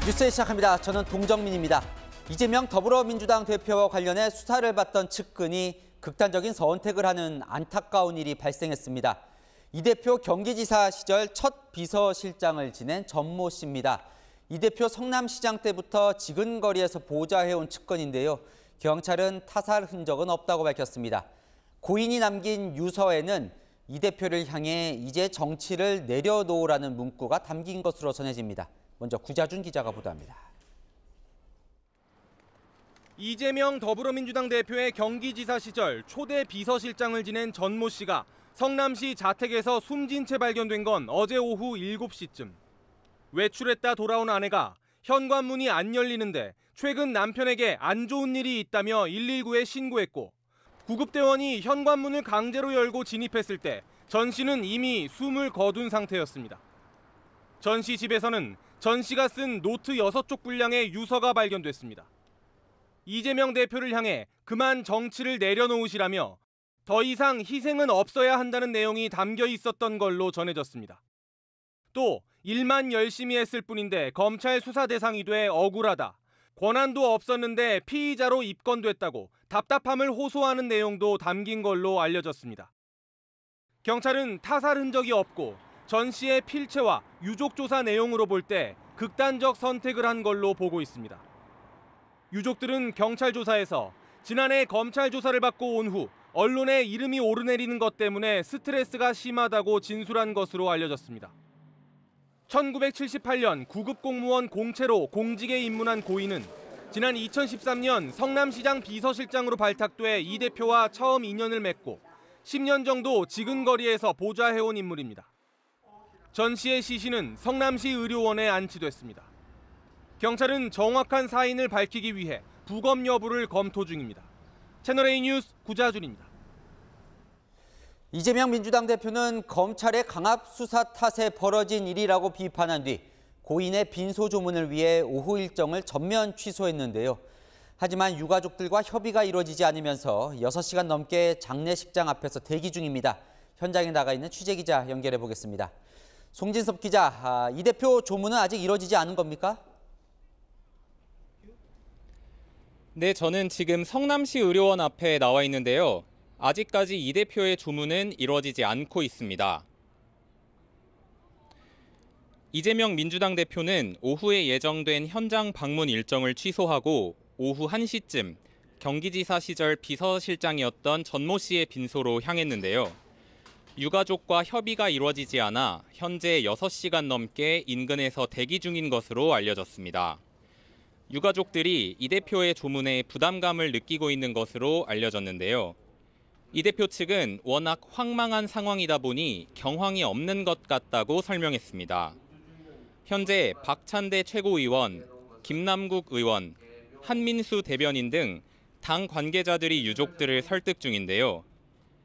뉴스 시작합니다. 저는 동정민입니다. 이재명 더불어민주당 대표와 관련해 수사를 받던 측근이 극단적인 선택을 하는 안타까운 일이 발생했습니다. 이 대표 경기지사 시절 첫 비서실장을 지낸 전모 씨입니다. 이 대표 성남시장 때부터 지근거리에서 보좌해온 측근인데요. 경찰은 타살 흔적은 없다고 밝혔습니다. 고인이 남긴 유서에는 이 대표를 향해 이제 정치를 내려놓으라는 문구가 담긴 것으로 전해집니다. 먼저 구자준 기자가 보도합니다. 이재명 더불어민주당 대표의 경기지사 시절 초대 비서실장을 지낸 전모 씨가 성남시 자택에서 숨진 채 발견된 건 어제 오후 7시쯤. 외출했다 돌아온 아내가 현관문이 안 열리는데 최근 남편에게 안 좋은 일이 있다며 119에 신고했고, 구급대원이 현관문을 강제로 열고 진입했을 때 전 씨는 이미 숨을 거둔 상태였습니다. 전 씨 집에서는 전 씨가 쓴 노트 6쪽 분량의 유서가 발견됐습니다. 이재명 대표를 향해 그만 정치를 내려놓으시라며 더 이상 희생은 없어야 한다는 내용이 담겨 있었던 걸로 전해졌습니다. 또 일만 열심히 했을 뿐인데 검찰 수사 대상이 돼 억울하다, 권한도 없었는데 피의자로 입건됐다고 답답함을 호소하는 내용도 담긴 걸로 알려졌습니다. 경찰은 타살 흔적이 없고 전 씨의 필체와 유족 조사 내용으로 볼 때 극단적 선택을 한 걸로 보고 있습니다. 유족들은 경찰 조사에서 지난해 검찰 조사를 받고 온 후 언론에 이름이 오르내리는 것 때문에 스트레스가 심하다고 진술한 것으로 알려졌습니다. 1978년 구급 공무원 공채로 공직에 입문한 고인은 지난 2013년 성남시장 비서실장으로 발탁돼 이 대표와 처음 인연을 맺고 10년 정도 지근거리에서 보좌해온 인물입니다. 전 씨의 시신은 성남시 의료원에 안치됐습니다. 경찰은 정확한 사인을 밝히기 위해 부검 여부를 검토 중입니다. 채널A 뉴스 구자준입니다. 이재명 민주당 대표는 검찰의 강압 수사 탓에 벌어진 일이라고 비판한 뒤 고인의 빈소 조문을 위해 오후 일정을 전면 취소했는데요. 하지만 유가족들과 협의가 이루어지지 않으면서 6시간 넘게 장례식장 앞에서 대기 중입니다. 현장에 나가 있는 취재기자 연결해 보겠습니다. 송진섭 기자, 이 대표 조문은 아직 이루어지지 않은 겁니까? 네, 저는 지금 성남시 의료원 앞에 나와 있는데요. 아직까지 이 대표의 조문은 이루어지지 않고 있습니다. 이재명 민주당 대표는 오후에 예정된 현장 방문 일정을 취소하고 오후 1시쯤 경기지사 시절 비서실장이었던 전모 씨의 빈소로 향했는데요. 유가족과 협의가 이루어지지 않아 현재 6시간 넘게 인근에서 대기 중인 것으로 알려졌습니다. 유가족들이 이 대표의 조문에 부담감을 느끼고 있는 것으로 알려졌는데요. 이 대표 측은 워낙 황망한 상황이다 보니 경황이 없는 것 같다고 설명했습니다. 현재 박찬대 최고위원, 김남국 의원, 한민수 대변인 등 당 관계자들이 유족들을 설득 중인데요.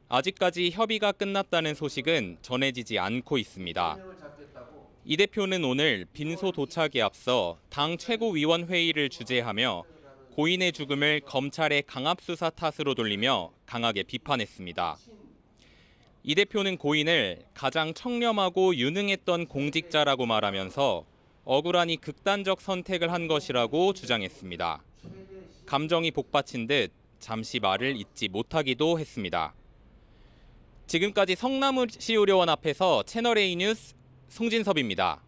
아직까지 협의가 끝났다는 소식은 전해지지 않고 있습니다. 이 대표는 오늘 빈소 도착에 앞서 당 최고위원회의를 주재하며 고인의 죽음을 검찰의 강압수사 탓으로 돌리며 강하게 비판했습니다. 이 대표는 고인을 가장 청렴하고 유능했던 공직자라고 말하면서 억울하니 극단적 선택을 한 것이라고 주장했습니다. 감정이 복받친 듯 잠시 말을 잇지 못하기도 했습니다. 지금까지 성남시 의료원 앞에서 채널A 뉴스 송진섭입니다.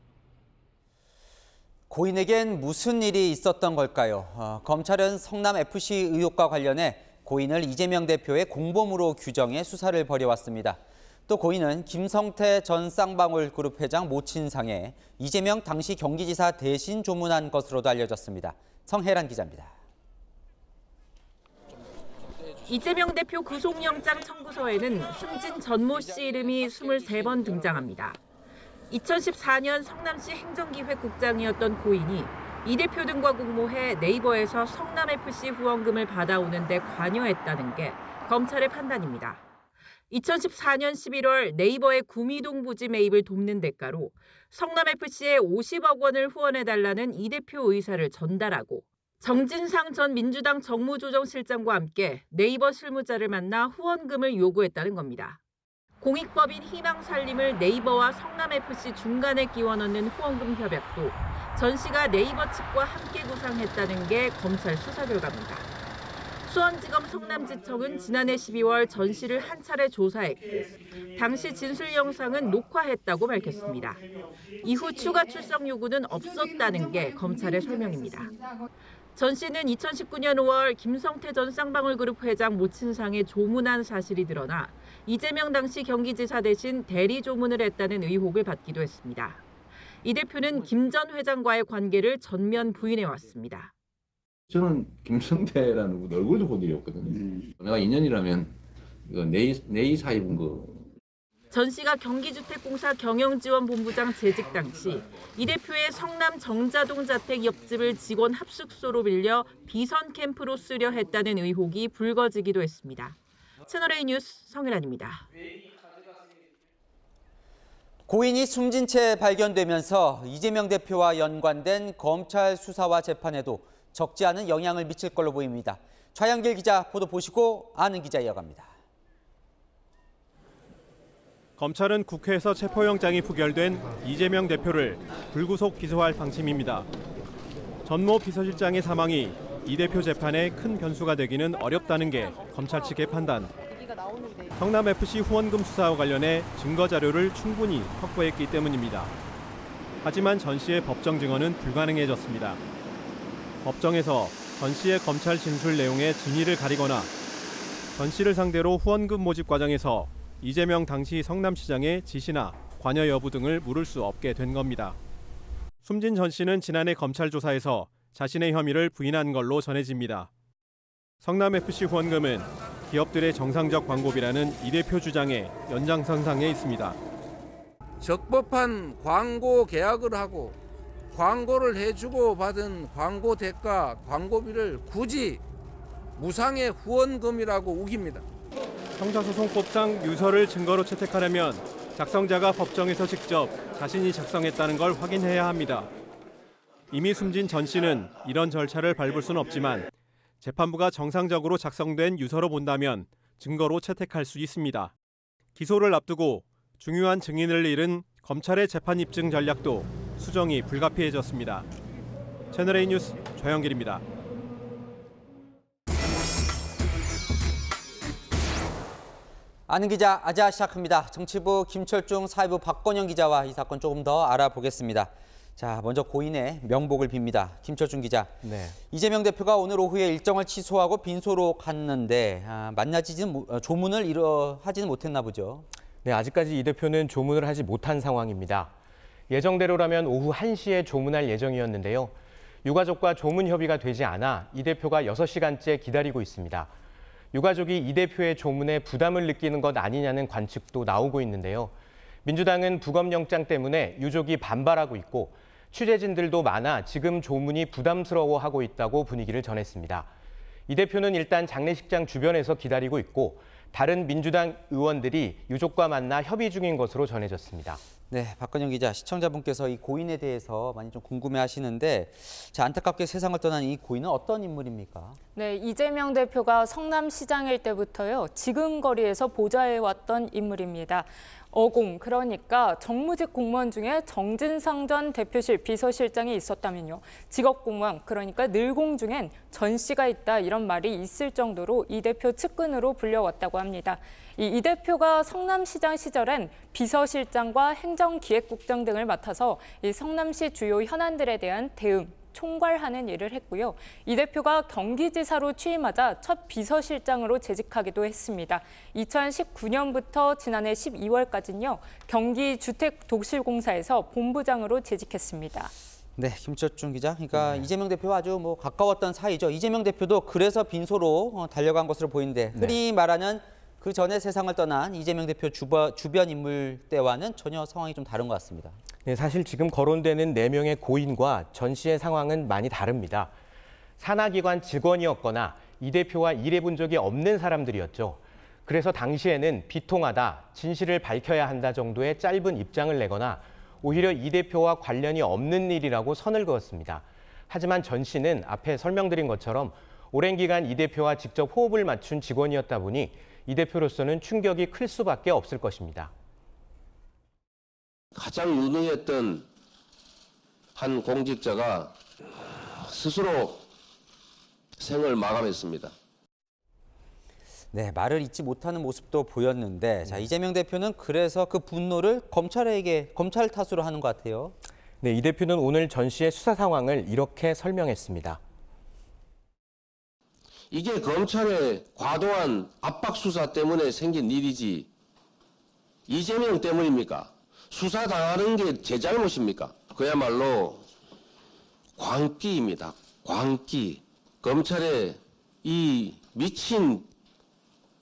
고인에겐 무슨 일이 있었던 걸까요? 검찰은 성남FC 의혹과 관련해 고인을 이재명 대표의 공범으로 규정해 수사를 벌여왔습니다. 또 고인은 김성태 전 쌍방울 그룹 회장 모친상에 이재명 당시 경기지사 대신 조문한 것으로도 알려졌습니다. 성혜란 기자입니다. 이재명 대표 구속영장 청구서에는 숨진 전모 씨 이름이 23번 등장합니다. 2014년 성남시 행정기획국장이었던 고인이 이 대표 등과 공모해 네이버에서 성남FC 후원금을 받아오는 데 관여했다는 게 검찰의 판단입니다. 2014년 11월 네이버의 구미동 부지 매입을 돕는 대가로 성남FC에 50억 원을 후원해달라는 이 대표 의사를 전달하고 정진상 전 민주당 정무조정실장과 함께 네이버 실무자를 만나 후원금을 요구했다는 겁니다. 공익법인 희망살림을 네이버와 성남FC 중간에 끼워 넣는 후원금 협약도 전 씨가 네이버 측과 함께 구상했다는 게 검찰 수사 결과입니다. 수원지검 성남지청은 지난해 12월 전 씨를 한 차례 조사했고 당시 진술 영상은 녹화했다고 밝혔습니다. 이후 추가 출석 요구는 없었다는 게 검찰의 설명입니다. 전 씨는 2019년 5월 김성태 전 쌍방울그룹 회장 모친상에 조문한 사실이 드러나 이재명 당시 경기지사 대신 대리 조문을 했다는 의혹을 받기도 했습니다. 이 대표는 김 전 회장과의 관계를 전면 부인해왔습니다. 저는 김성태라는 분 얼굴도 본 일이 없거든요. 내가 인연이라면 이거 내 이사 입은 거. 전 씨가 경기주택공사 경영지원본부장 재직 당시 이 대표의 성남 정자동 자택 옆집을 직원 합숙소로 빌려 비선 캠프로 쓰려 했다는 의혹이 불거지기도 했습니다. 채널A 뉴스 성일환입니다. 고인이 숨진 채 발견되면서 이재명 대표와 연관된 검찰 수사와 재판에도 적지 않은 영향을 미칠 걸로 보입니다. 좌영길 기자 보도 보시고 아는 기자 이어갑니다. 검찰은 국회에서 체포영장이 부결된 이재명 대표를 불구속 기소할 방침입니다. 전모 비서실장의 사망이 이 대표 재판에 큰 변수가 되기는 어렵다는 게 검찰 측의 판단. 성남FC 후원금 수사와 관련해 증거 자료를 충분히 확보했기 때문입니다. 하지만 전 씨의 법정 증언은 불가능해졌습니다. 법정에서 전 씨의 검찰 진술 내용의 진위를 가리거나 전 씨를 상대로 후원금 모집 과정에서 이재명 당시 성남시장의 지시나 관여 여부 등을 물을 수 없게 된 겁니다. 숨진 전 씨는 지난해 검찰 조사에서 자신의 혐의를 부인한 걸로 전해집니다. 성남FC 후원금은 기업들의 정상적 광고비라는 이 대표 주장의 연장선상에 있습니다. 적법한 광고 계약을 하고 광고를 해주고 받은 광고 대가, 광고비를 굳이 무상의 후원금이라고 우깁니다. 형사소송법상 유서를 증거로 채택하려면 작성자가 법정에서 직접 자신이 작성했다는 걸 확인해야 합니다. 이미 숨진 전 씨는 이런 절차를 밟을 수는 없지만 재판부가 정상적으로 작성된 유서로 본다면 증거로 채택할 수 있습니다. 기소를 앞두고 중요한 증인을 잃은 검찰의 재판 입증 전략도 수정이 불가피해졌습니다. 채널A 뉴스 좌영길입니다. 아는 기자 아자 시작합니다. 정치부 김철중, 사회부 박건영 기자와 이 사건 조금 더 알아보겠습니다. 자, 먼저 고인의 명복을 빕니다. 김철중 기자. 네. 이재명 대표가 오늘 오후에 일정을 취소하고 빈소로 갔는데 조문을 하지는 못했나 보죠. 네, 아직까지 이 대표는 조문을 하지 못한 상황입니다. 예정대로라면 오후 1시에 조문할 예정이었는데요. 유가족과 조문 협의가 되지 않아 이 대표가 6시간째 기다리고 있습니다. 유가족이 이 대표의 조문에 부담을 느끼는 것 아니냐는 관측도 나오고 있는데요. 민주당은 부검영장 때문에 유족이 반발하고 있고 취재진들도 많아 지금 조문이 부담스러워하고 있다고 분위기를 전했습니다. 이 대표는 일단 장례식장 주변에서 기다리고 있고 다른 민주당 의원들이 유족과 만나 협의 중인 것으로 전해졌습니다. 네, 박건영 기자, 시청자분께서 이 고인에 대해서 많이 좀 궁금해하시는데, 자, 안타깝게 세상을 떠난 이 고인은 어떤 인물입니까? 네, 이재명 대표가 성남시장일 때부터요, 지금 거리에서 보좌해왔던 인물입니다. 그러니까 정무직 공무원 중에 정진상 전 대표실 비서실장이 있었다면요. 직업 공무원, 그러니까 늘공 중엔 전 씨가 있다 이런 말이 있을 정도로 이 대표 측근으로 불려왔다고 합니다. 이 대표가 성남시장 시절엔 비서실장과 행정기획국장 등을 맡아서 이 성남시 주요 현안들에 대한 대응, 총괄하는 일을 했고요. 이 대표가 경기지사로 취임하자 첫 비서실장으로 재직하기도 했습니다. 2019년부터 지난해 12월까지는요. 경기주택독실공사에서 본부장으로 재직했습니다. 네, 김철중 기자. 그러니까 이재명 대표와 아주 가까웠던 사이죠. 이재명 대표도 그래서 빈소로 달려간 것으로 보이는데 흔히 말하는 그 전에 세상을 떠난 이재명 대표 주변 인물 때와는 전혀 상황이 좀 다른 것 같습니다. 네, 사실 지금 거론되는 4명의 고인과 전 씨의 상황은 많이 다릅니다. 산하기관 직원이었거나 이 대표와 일해본 적이 없는 사람들이었죠. 그래서 당시에는 비통하다, 진실을 밝혀야 한다 정도의 짧은 입장을 내거나 오히려 이 대표와 관련이 없는 일이라고 선을 그었습니다. 하지만 전 씨는 앞에 설명드린 것처럼 오랜 기간 이 대표와 직접 호흡을 맞춘 직원이었다 보니 이 대표로서는 충격이 클 수밖에 없을 것입니다. 가장 유능했던 한 공직자가 스스로 생을 마감했습니다. 네, 말을 잇지 못하는 모습도 보였는데 자, 이재명 대표는 그래서 그 분노를 검찰 탓으로 하는 것 같아요. 네, 이 대표는 오늘 전 씨의 수사 상황을 이렇게 설명했습니다. 이게 검찰의 과도한 압박 수사 때문에 생긴 일이지 이재명 때문입니까? 수사 당하는 게 제 잘못입니까? 그야말로 광기입니다. 광기. 검찰의 이 미친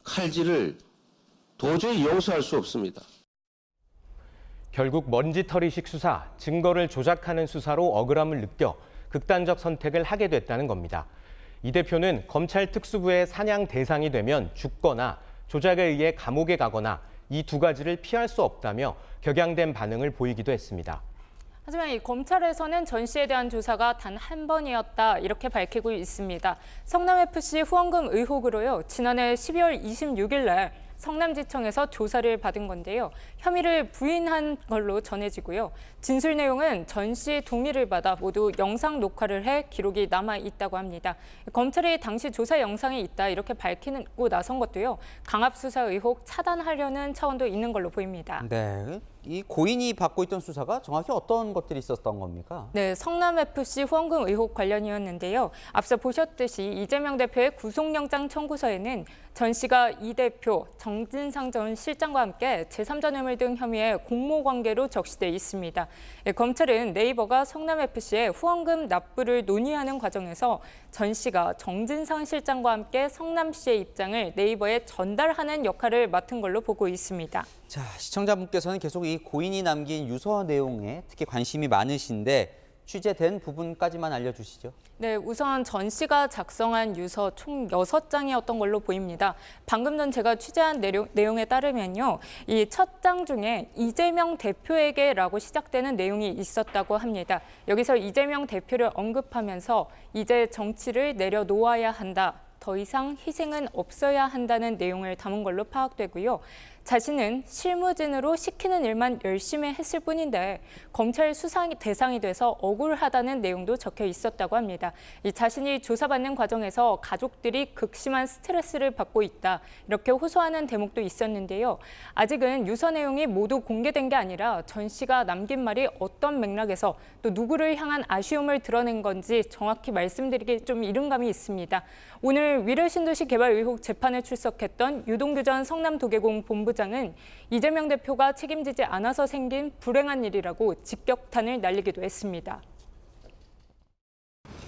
칼질을 도저히 용서할 수 없습니다. 결국 먼지털이식 수사, 증거를 조작하는 수사로 억울함을 느껴 극단적 선택을 하게 됐다는 겁니다. 이 대표는 검찰 특수부의 사냥 대상이 되면 죽거나 조작에 의해 감옥에 가거나 이 두 가지를 피할 수 없다며 격양된 반응을 보이기도 했습니다. 하지만 이 검찰에서는 전 씨에 대한 조사가 단 한 번이었다 이렇게 밝히고 있습니다. 성남FC 후원금 의혹으로요. 지난해 12월 26일 날 성남지청에서 조사를 받은 건데요. 혐의를 부인한 걸로 전해지고요. 진술 내용은 전 씨의 동의를 받아 모두 영상 녹화를 해 기록이 남아 있다고 합니다. 검찰이 당시 조사 영상이 있다 이렇게 밝히고 나선 것도요. 강압 수사 의혹 차단하려는 차원도 있는 걸로 보입니다. 네, 이 고인이 받고 있던 수사가 정확히 어떤 것들이 있었던 겁니까? 네, 성남FC 후원금 의혹 관련이었는데요. 앞서 보셨듯이 이재명 대표의 구속영장 청구서에는 전 씨가 이 대표, 정진상 전 실장과 함께 제3자 뇌물 등 혐의의 공모관계로 적시돼 있습니다. 검찰은 네이버가 성남FC의 후원금 납부를 논의하는 과정에서 전 씨가 정진상 실장과 함께 성남시의 입장을 네이버에 전달하는 역할을 맡은 걸로 보고 있습니다. 자, 시청자분께서는 계속 이 고인이 남긴 유서 내용에 특히 관심이 많으신데 취재된 부분까지만 알려주시죠. 네, 우선 전 씨가 작성한 유서 총 6장이었던 걸로 보입니다. 방금 전 제가 취재한 내용에 따르면요. 이 첫 장 중에 이재명 대표에게라고 시작되는 내용이 있었다고 합니다. 여기서 이재명 대표를 언급하면서 이제 정치를 내려놓아야 한다. 더 이상 희생은 없어야 한다는 내용을 담은 걸로 파악되고요. 자신은 실무진으로 시키는 일만 열심히 했을 뿐인데 검찰 수사 대상이 돼서 억울하다는 내용도 적혀 있었다고 합니다. 이 자신이 조사받는 과정에서 가족들이 극심한 스트레스를 받고 있다. 이렇게 호소하는 대목도 있었는데요. 아직은 유서 내용이 모두 공개된 게 아니라 전 씨가 남긴 말이 어떤 맥락에서 또 누구를 향한 아쉬움을 드러낸 건지 정확히 말씀드리기 좀 이른 감이 있습니다. 오늘 위례신도시 개발 의혹 재판에 출석했던 유동규 전 성남도계공 본부장은 이재명 대표가 책임지지 않아서 생긴 불행한 일이라고 직격탄을 날리기도 했습니다.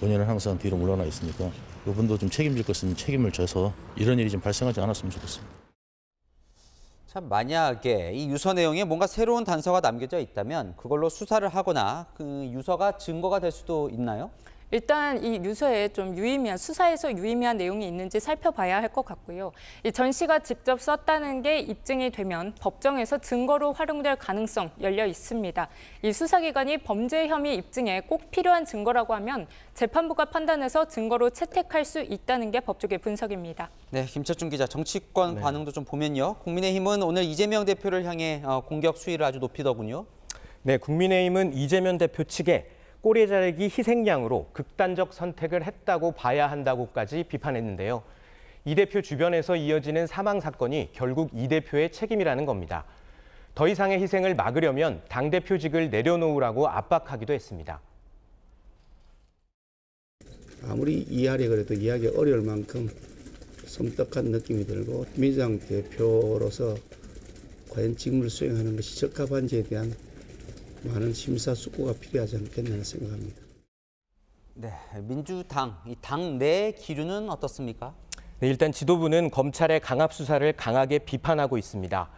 본인은 항상 뒤로 물러나 있으니까 이분도 좀 책임질 것은 책임을 져서 이런 일이 좀 발생하지 않았으면 좋겠습니다. 참 만약에 이 유서 내용에 뭔가 새로운 단서가 남겨져 있다면 그걸로 수사를 하거나 그 유서가 증거가 될 수도 있나요? 일단 이 유서에 좀 수사에서 유의미한 내용이 있는지 살펴봐야 할 것 같고요. 이 전 씨가 직접 썼다는 게 입증이 되면 법정에서 증거로 활용될 가능성 열려 있습니다. 이 수사기관이 범죄 혐의 입증에 꼭 필요한 증거라고 하면 재판부가 판단해서 증거로 채택할 수 있다는 게 법조계 분석입니다. 네, 김철중 기자, 정치권 반응도 좀 보면요. 국민의힘은 오늘 이재명 대표를 향해 공격 수위를 아주 높이더군요. 네, 국민의힘은 이재명 대표 측에 꼬리 자르기 희생양으로 극단적 선택을 했다고 봐야 한다고까지 비판했는데요. 이 대표 주변에서 이어지는 사망 사건이 결국 이 대표의 책임이라는 겁니다. 더 이상의 희생을 막으려면 당대표직을 내려놓으라고 압박하기도 했습니다. 아무리 이해하려 해도 이해하기 어려울 만큼 섬뜩한 느낌이 들고 민주당 대표로서 과연 직무를 수행하는 것이 적합한지에 대한 많은 심사숙고가 필요하지 않겠나 생각합니다. 네, 민주당, 이 당 내 기류는 어떻습니까? 네, 일단 지도부는 검찰의 강압 수사를 강하게 비판하고 있습니다.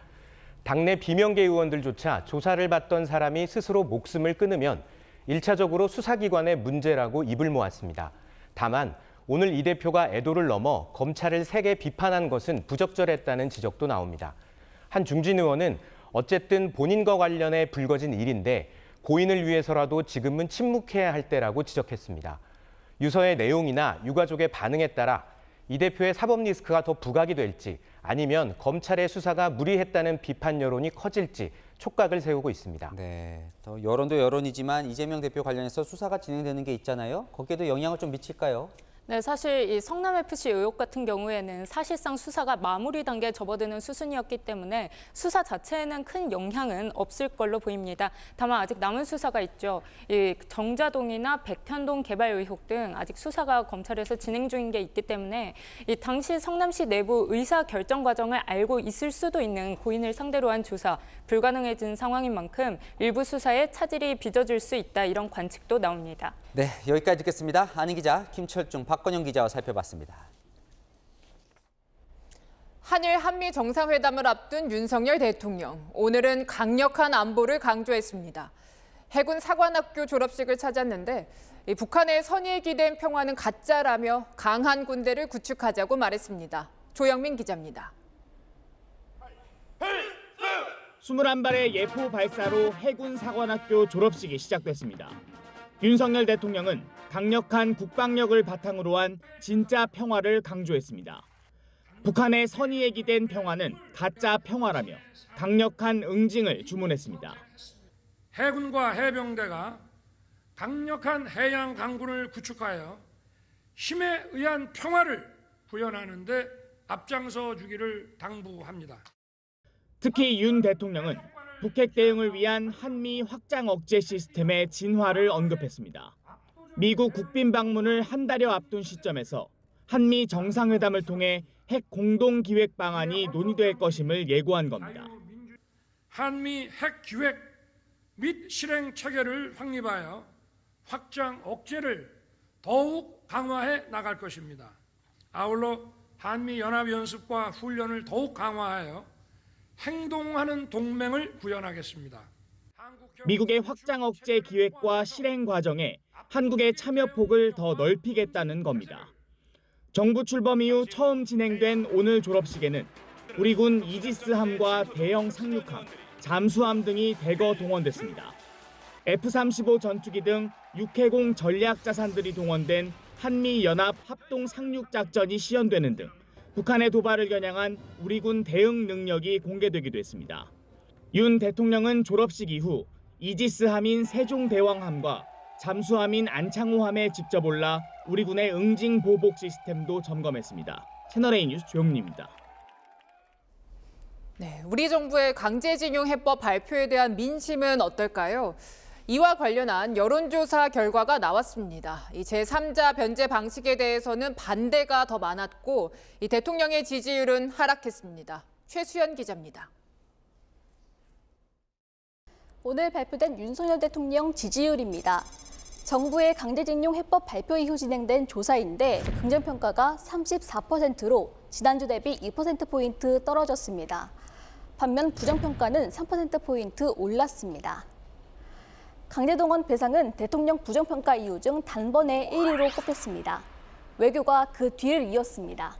당내 비명계 의원들조차 조사를 받던 사람이 스스로 목숨을 끊으면 1차적으로 수사기관의 문제라고 입을 모았습니다. 다만 오늘 이 대표가 애도를 넘어 검찰을 세게 비판한 것은 부적절했다는 지적도 나옵니다. 한 중진 의원은 어쨌든 본인과 관련해 불거진 일인데 고인을 위해서라도 지금은 침묵해야 할 때라고 지적했습니다. 유서의 내용이나 유가족의 반응에 따라 이 대표의 사법 리스크가 더 부각이 될지 아니면 검찰의 수사가 무리했다는 비판 여론이 커질지 촉각을 세우고 있습니다. 네, 더 여론도 여론이지만 이재명 대표 관련해서 수사가 진행되는 게 있잖아요. 거기에도 영향을 좀 미칠까요? 네, 사실 이 성남FC 의혹 같은 경우에는 사실상 수사가 마무리 단계에 접어드는 수순이었기 때문에 수사 자체에는 큰 영향은 없을 걸로 보입니다. 다만 아직 남은 수사가 있죠. 이 정자동이나 백현동 개발 의혹 등 아직 수사가 검찰에서 진행 중인 게 있기 때문에 이 당시 성남시 내부 의사 결정 과정을 알고 있을 수도 있는 고인을 상대로 한 조사 불가능해진 상황인 만큼 일부 수사에 차질이 빚어질 수 있다 이런 관측도 나옵니다. 네, 여기까지 듣겠습니다. 안희 기자, 김철중, 박건영 기자와 살펴봤습니다. 한일 한미 정상회담을 앞둔 윤석열 대통령. 오늘은 강력한 안보를 강조했습니다. 해군 사관학교 졸업식을 찾았는데 북한의 선의에 기댄 평화는 가짜라며 강한 군대를 구축하자고 말했습니다. 조영민 기자입니다. 21발의 예포 발사로 해군 사관학교 졸업식이 시작됐습니다. 윤석열 대통령은 강력한 국방력을 바탕으로 한 진짜 평화를 강조했습니다. 북한의 선의에 기댄 평화는 가짜 평화라며 강력한 응징을 주문했습니다. 해군과 해병대가 강력한 해양 강군을 구축하여 힘에 의한 평화를 구현하는 데 앞장서 주기를 당부합니다. 특히 윤 대통령은 북핵 대응을 위한 한미 확장 억제 시스템의 진화를 언급했습니다. 미국 국빈 방문을 한 달여 앞둔 시점에서 한미 정상회담을 통해 핵 공동 기획 방안이 논의될 것임을 예고한 겁니다. 한미 핵 기획 및 실행 체계를 확립하여 확장 억제를 더욱 강화해 나갈 것입니다. 아울러 한미 연합 연습과 훈련을 더욱 강화하여 행동하는 동맹을 구현하겠습니다. 미국의 확장 억제 기획과 실행 과정에 한국의 참여 폭을 더 넓히겠다는 겁니다. 정부 출범 이후 처음 진행된 오늘 졸업식에는 우리 군 이지스함과 대형 상륙함, 잠수함 등이 대거 동원됐습니다. F-35 전투기 등 육해공 전략 자산들이 동원된 한미연합 합동 상륙작전이 시연되는 등 북한의 도발을 겨냥한 우리 군 대응 능력이 공개되기도 했습니다. 윤 대통령은 졸업식 이후 이지스함인 세종대왕함과 잠수함인 안창호함에 직접 올라 우리 군의 응징 보복 시스템도 점검했습니다. 채널A 뉴스 조영민입니다. 네, 우리 정부의 강제징용 해법 발표에 대한 민심은 어떨까요? 이와 관련한 여론조사 결과가 나왔습니다. 이 제3자 변제 방식에 대해서는 반대가 더 많았고 이 대통령의 지지율은 하락했습니다. 최수연 기자입니다. 오늘 발표된 윤석열 대통령 지지율입니다. 정부의 강제징용 해법 발표 이후 진행된 조사인데 긍정평가가 34%로 지난주 대비 2%포인트 떨어졌습니다. 반면 부정평가는 3%포인트 올랐습니다. 강제동원 배상은 대통령 부정평가 이유 중 단번에 1위로 꼽혔습니다. 외교가 그 뒤를 이었습니다.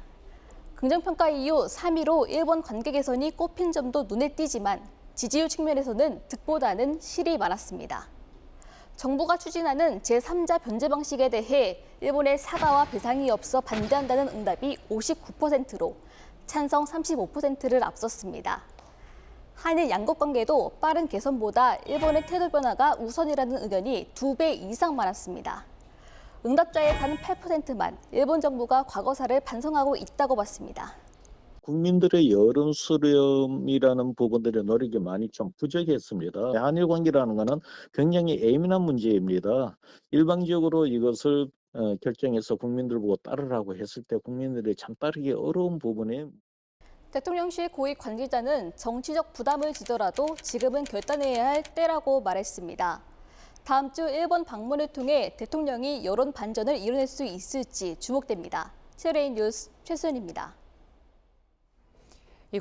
긍정평가 이후 3위로 일본 관계 개선이 꼽힌 점도 눈에 띄지만 지지율 측면에서는 득보다는 실이 많았습니다. 정부가 추진하는 제3자 변제 방식에 대해 일본의 사과와 배상이 없어 반대한다는 응답이 59%로 찬성 35%를 앞섰습니다. 한일 양국 관계도 빠른 개선보다 일본의 태도 변화가 우선이라는 의견이 2배 이상 많았습니다. 응답자의 단 8%만 일본 정부가 과거사를 반성하고 있다고 봤습니다. 국민들의 여론 수렴이라는 부분들의 노력이 많이 좀 부족했습니다. 한일 관계라는 것은 굉장히 예민한 문제입니다. 일방적으로 이것을 결정해서 국민들 보고 따르라고 했을 때 국민들이 참 따르기 어려운 부분에 대통령실 고위 관계자는 정치적 부담을 지더라도 지금은 결단해야 할 때라고 말했습니다. 다음 주 일본 방문을 통해 대통령이 여론 반전을 이뤄낼 수 있을지 주목됩니다. 채널A 뉴스 최수연입니다.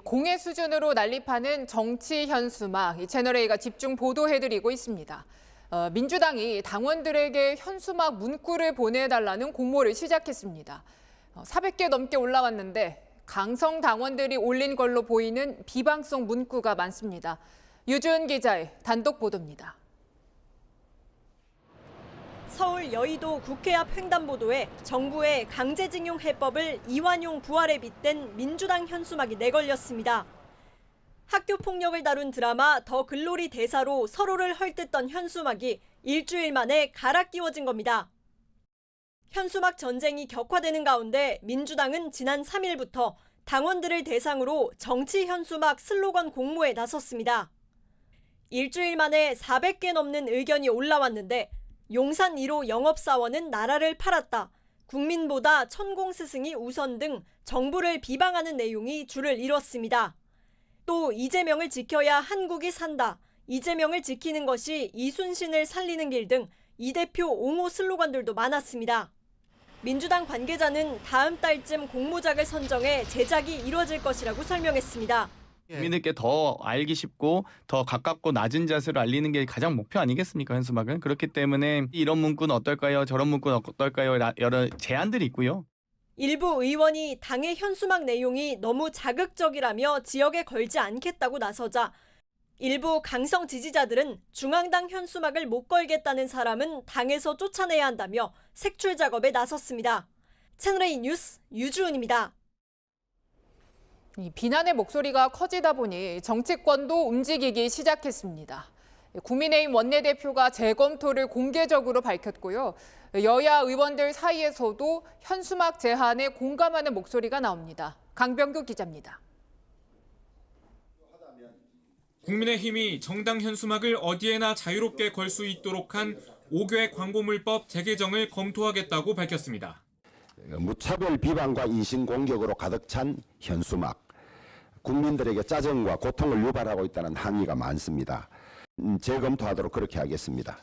공해 수준으로 난립하는 정치 현수막, 채널A가 집중 보도해드리고 있습니다. 민주당이 당원들에게 현수막 문구를 보내달라는 공모를 시작했습니다. 400개 넘게 올라왔는데 강성 당원들이 올린 걸로 보이는 비방성 문구가 많습니다. 유준 기자의 단독 보도입니다. 서울 여의도 국회 앞 횡단보도에 정부의 강제징용 해법을 이완용 부활에 빗댄 민주당 현수막이 내걸렸습니다. 학교 폭력을 다룬 드라마 더 글로리 대사로 서로를 헐뜯던 현수막이 일주일 만에 갈아 끼워진 겁니다. 현수막 전쟁이 격화되는 가운데 민주당은 지난 3일부터 당원들을 대상으로 정치 현수막 슬로건 공모에 나섰습니다. 일주일 만에 400개 넘는 의견이 올라왔는데 용산 1호 영업사원은 나라를 팔았다, 국민보다 천공스승이 우선 등 정부를 비방하는 내용이 줄을 이뤘습니다. 또 이재명을 지켜야 한국이 산다, 이재명을 지키는 것이 이순신을 살리는 길 등 이 대표 옹호 슬로건들도 많았습니다. 민주당 관계자는 다음 달쯤 공모작을 선정해 제작이 이뤄질 것이라고 설명했습니다. 국민들께 더 알기 쉽고 더 가깝고 낮은 자세로 알리는 게 가장 목표 아니겠습니까, 현수막은? 그렇기 때문에 이런 문구는 어떨까요? 저런 문구는 어떨까요? 여러 제안들이 있고요. 일부 의원이 당의 현수막 내용이 너무 자극적이라며 지역에 걸지 않겠다고 나서자 일부 강성 지지자들은 중앙당 현수막을 못 걸겠다는 사람은 당에서 쫓아내야 한다며 색출 작업에 나섰습니다. 채널A 뉴스 유주은입니다. 이 비난의 목소리가 커지다 보니 정치권도 움직이기 시작했습니다. 국민의힘 원내대표가 재검토를 공개적으로 밝혔고요. 여야 의원들 사이에서도 현수막 제한에 공감하는 목소리가 나옵니다. 강병규 기자입니다. 국민의힘이 정당 현수막을 어디에나 자유롭게 걸 수 있도록 한 5개 광고물법 재개정을 검토하겠다고 밝혔습니다. 무차별 비방과 인신공격으로 가득 찬 현수막, 국민들에게 짜증과 고통을 유발하고 있다는 항의가 많습니다. 재검토하도록 그렇게 하겠습니다.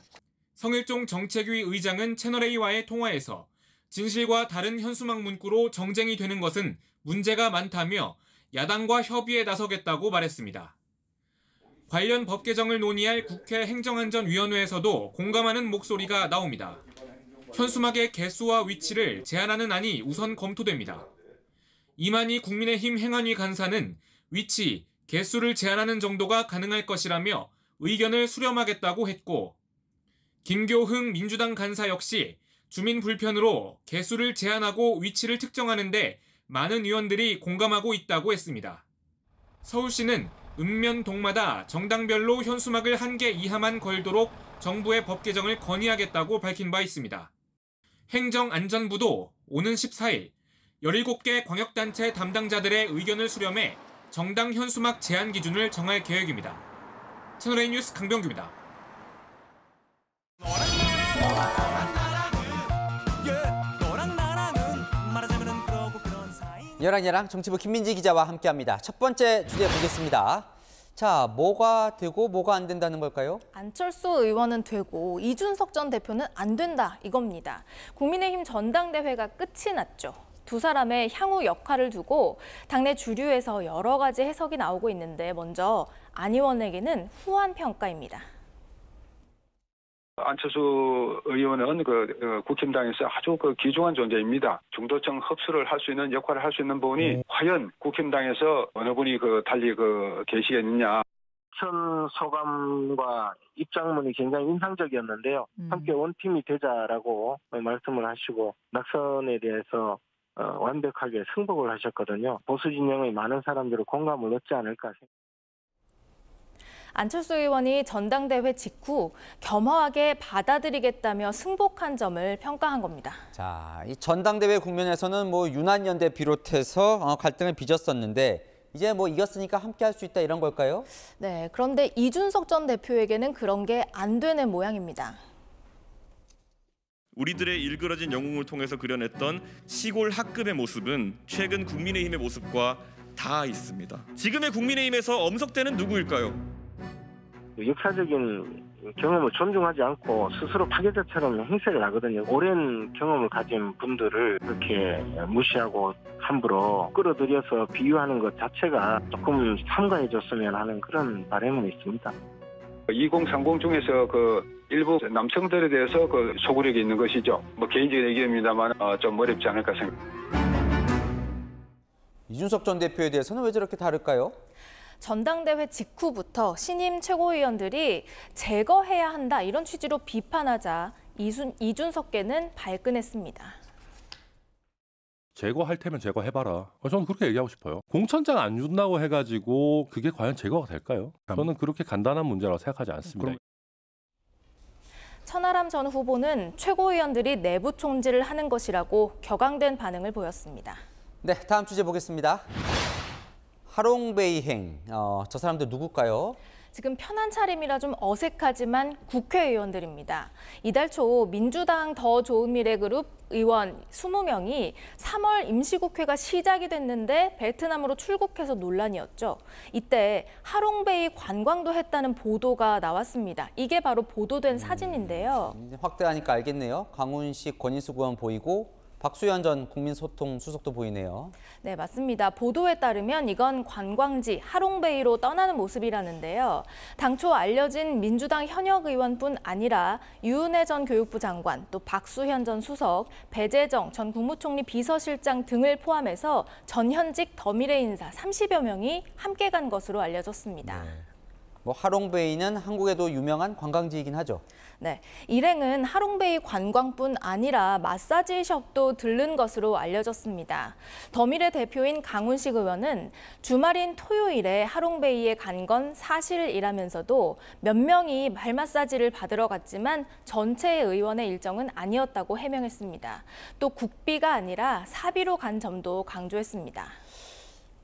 성일종 정책위 의장은 채널A와의 통화에서 진실과 다른 현수막 문구로 정쟁이 되는 것은 문제가 많다며 야당과 협의에 나서겠다고 말했습니다. 관련 법 개정을 논의할 국회 행정안전위원회에서도 공감하는 목소리가 나옵니다. 현수막의 개수와 위치를 제한하는 안이 우선 검토됩니다. 이만희 국민의힘 행안위 간사는 위치, 개수를 제한하는 정도가 가능할 것이라며 의견을 수렴하겠다고 했고, 김교흥 민주당 간사 역시 주민 불편으로 개수를 제한하고 위치를 특정하는데 많은 의원들이 공감하고 있다고 했습니다. 서울시는 읍면동마다 정당별로 현수막을 1개 이하만 걸도록 정부의 법 개정을 건의하겠다고 밝힌 바 있습니다. 행정안전부도 오는 14일 17개 광역단체 담당자들의 의견을 수렴해 정당 현수막 제한 기준을 정할 계획입니다. 채널A 뉴스 강병규입니다. 여랑여랑 정치부 김민지 기자와 함께합니다. 첫 번째 주제 보겠습니다. 자, 뭐가 되고 뭐가 안 된다는 걸까요? 안철수 의원은 되고 이준석 전 대표는 안 된다 이겁니다. 국민의힘 전당대회가 끝이 났죠. 두 사람의 향후 역할을 두고 당내 주류에서 여러 가지 해석이 나오고 있는데 먼저 안 의원에게는 후한 평가입니다. 안철수 의원은 국힘당에서 아주 귀중한 존재입니다. 중도층 흡수를 할 수 있는 역할을 할 수 있는 분이 과연 국힘당에서 어느 분이 달리 계시겠느냐. 현 소감과 입장문이 굉장히 인상적이었는데요. 함께 원팀이 되자라고 말씀을 하시고 낙선에 대해서 완벽하게 승복을 하셨거든요. 보수 진영의 많은 사람들의 공감을 얻지 않을까 생각합니다. 안철수 의원이 전당대회 직후 겸허하게 받아들이겠다며 승복한 점을 평가한 겁니다. 자, 이 전당대회 국면에서는 유난연대 비롯해서 갈등을 빚었었는데 이제 이겼으니까 함께할 수 있다 이런 걸까요? 네, 그런데 이준석 전 대표에게는 그런 게 안 되는 모양입니다. 우리들의 일그러진 영웅을 통해서 그려냈던 시골 학급의 모습은 최근 국민의힘의 모습과 다 있습니다. 지금의 국민의힘에서 엄석대는 누구일까요? 역사적인 경험을 존중하지 않고 스스로 파괴자처럼 행세를 하거든요. 오랜 경험을 가진 분들을 그렇게 무시하고 함부로 끌어들여서 비유하는 것 자체가 조금 삼가해줬으면 하는 그런 바람은 있습니다. 2030 중에서 일부 남성들에 대해서 소구력이 있는 것이죠. 개인적인 의견입니다만 좀 어렵지 않을까 생각합니다. 이준석 전 대표에 대해서는 왜 저렇게 다를까요? 전당대회 직후부터 신임 최고위원들이 제거해야 한다 이런 취지로 비판하자 이준석계는 발끈했습니다. 제거할 테면 제거해봐라. 저는 그렇게 얘기하고 싶어요. 공천장 안 준다고 해가지고 그게 과연 제거가 될까요? 저는 그렇게 간단한 문제라고 생각하지 않습니다. 천하람 전 후보는 최고위원들이 내부 총질을 하는 것이라고 격앙된 반응을 보였습니다. 네, 다음 주제 보겠습니다. 하롱베이행, 저 사람들 누굴까요? 지금 편한 차림이라 좀 어색하지만 국회의원들입니다. 이달 초 민주당 더 좋은 미래 그룹 의원 20명이 3월 임시국회가 시작이 됐는데 베트남으로 출국해서 논란이었죠. 이때 하롱베이 관광도 했다는 보도가 나왔습니다. 이게 바로 보도된 사진인데요. 확대하니까 알겠네요. 강훈식 권인숙 의원 보이고 박수현 전 국민소통 수석도 보이네요. 네, 맞습니다. 보도에 따르면 이건 관광지 하롱베이로 떠나는 모습이라는데요. 당초 알려진 민주당 현역 의원뿐 아니라 유은혜 전 교육부 장관, 또 박수현 전 수석, 배재정 전 국무총리 비서실장 등을 포함해서 전현직 더미래 인사 30여 명이 함께 간 것으로 알려졌습니다. 뭐 하롱베이는 한국에도 유명한 관광지이긴 하죠. 네, 일행은 하롱베이 관광뿐 아니라 마사지숍도 들른 것으로 알려졌습니다. 더미래 대표인 강훈식 의원은 주말인 토요일에 하롱베이에 간 건 사실이라면서도 몇 명이 발 마사지를 받으러 갔지만 전체 의원의 일정은 아니었다고 해명했습니다. 또 국비가 아니라 사비로 간 점도 강조했습니다.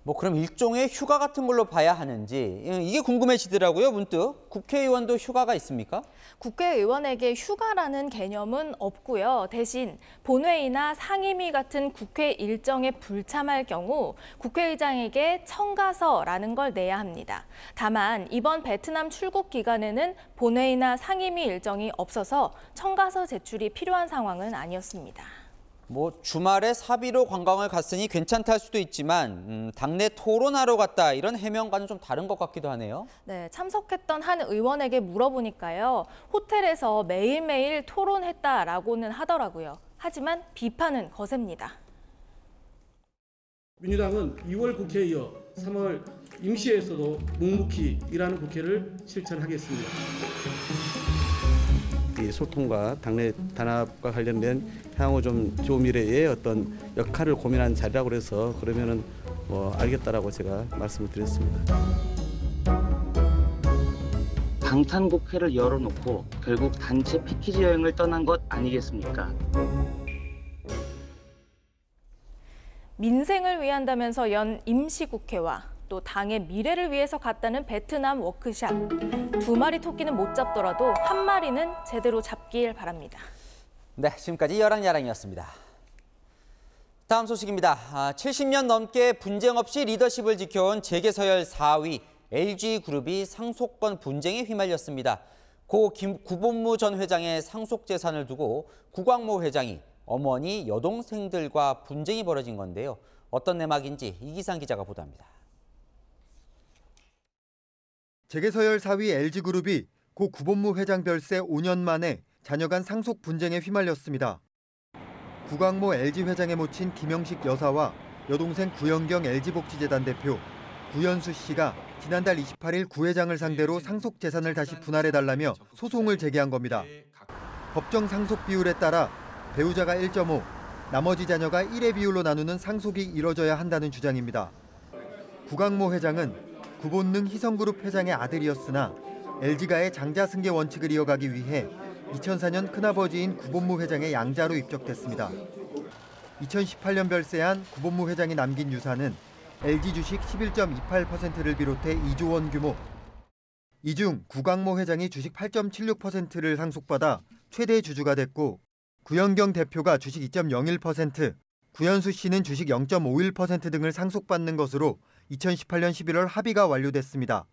뭐 그럼 일종의 휴가 같은 걸로 봐야 하는지 이게 궁금해지더라고요. 문득 국회의원도 휴가가 있습니까? 국회의원에게 휴가라는 개념은 없고요. 대신 본회의나 상임위 같은 국회 일정에 불참할 경우 국회의장에게 청가서라는 걸 내야 합니다. 다만 이번 베트남 출국 기간에는 본회의나 상임위 일정이 없어서 청가서 제출이 필요한 상황은 아니었습니다. 뭐 주말에 사비로 관광을 갔으니 괜찮다 할 수도 있지만 당내 토론하러 갔다 이런 해명과는 좀 다른 것 같기도 하네요. 네, 참석했던 한 의원에게 물어보니까요. 호텔에서 매일매일 토론했다라고는 하더라고요. 하지만 비판은 거셉니다. 민주당은 2월 국회에 이어 3월 임시회에서도 묵묵히 일하는 국회를 실천하겠습니다. 이 소통과 당내 단합과 관련된 향후 좀 좋은 미래의 어떤 역할을 고민한 자리라고 그래서 그러면은 뭐 알겠다라고 제가 말씀을 드렸습니다. 방탄국회를 열어놓고 결국 단체 패키지 여행을 떠난 것 아니겠습니까? 민생을 위한다면서 연 임시국회와 또 당의 미래를 위해서 갔다는 베트남 워크샵. 두 마리 토끼는 못 잡더라도 한 마리는 제대로 잡길 바랍니다. 네, 지금까지 여랑야랑이었습니다. 다음 소식입니다. 70년 넘게 분쟁 없이 리더십을 지켜온 재계서열 4위 LG그룹이 상속권 분쟁에 휘말렸습니다. 고 구본무 전 회장의 상속 재산을 두고 구광모 회장이 어머니, 여동생들과 분쟁이 벌어진 건데요. 어떤 내막인지 이기상 기자가 보도합니다. 재계서열 4위 LG그룹이 고 구본무 회장 별세 5년 만에 자녀 간 상속 분쟁에 휘말렸습니다. 구광모 LG 회장에 모친 김영식 여사와 여동생 구영경 LG복지재단 대표, 구연수 씨가 지난달 28일 구 회장을 상대로 상속 재산을 다시 분할해달라며 소송을 제기한 겁니다. 법정 상속 비율에 따라 배우자가 1.5, 나머지 자녀가 1의 비율로 나누는 상속이 이뤄져야 한다는 주장입니다. 구광모 회장은 구본능 희성그룹 회장의 아들이었으나 LG가의 장자승계 원칙을 이어가기 위해 2004년 큰아버지인 구본무 회장의 양자로 입적됐습니다. 2018년 별세한 구본무 회장이 남긴 유산은 LG 주식 11.28%를 비롯해 2조 원 규모. 이 중 구광모 회장이 주식 8.76%를 상속받아 최대 주주가 됐고 구영경 대표가 주식 2.01%, 구연수 씨는 주식 0.51% 등을 상속받는 것으로 2018년 11월 합의가 완료됐습니다.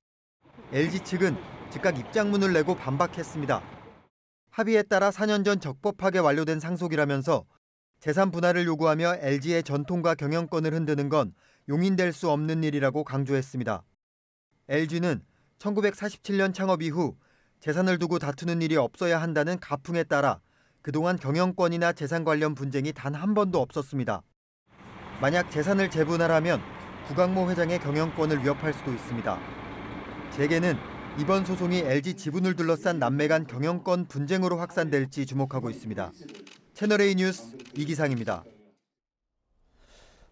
LG 측은 즉각 입장문을 내고 반박했습니다. 합의에 따라 4년 전 적법하게 완료된 상속이라면서 재산 분할을 요구하며 LG의 전통과 경영권을 흔드는 건 용인될 수 없는 일이라고 강조했습니다. LG는 1947년 창업 이후 재산을 두고 다투는 일이 없어야 한다는 가풍에 따라 그동안 경영권이나 재산 관련 분쟁이 단 한 번도 없었습니다. 만약 재산을 재분할하면 구광모 회장의 경영권을 위협할 수도 있습니다. 재계는 이번 소송이 LG 지분을 둘러싼 남매 간 경영권 분쟁으로 확산될지 주목하고 있습니다. 채널A 뉴스 이기상입니다.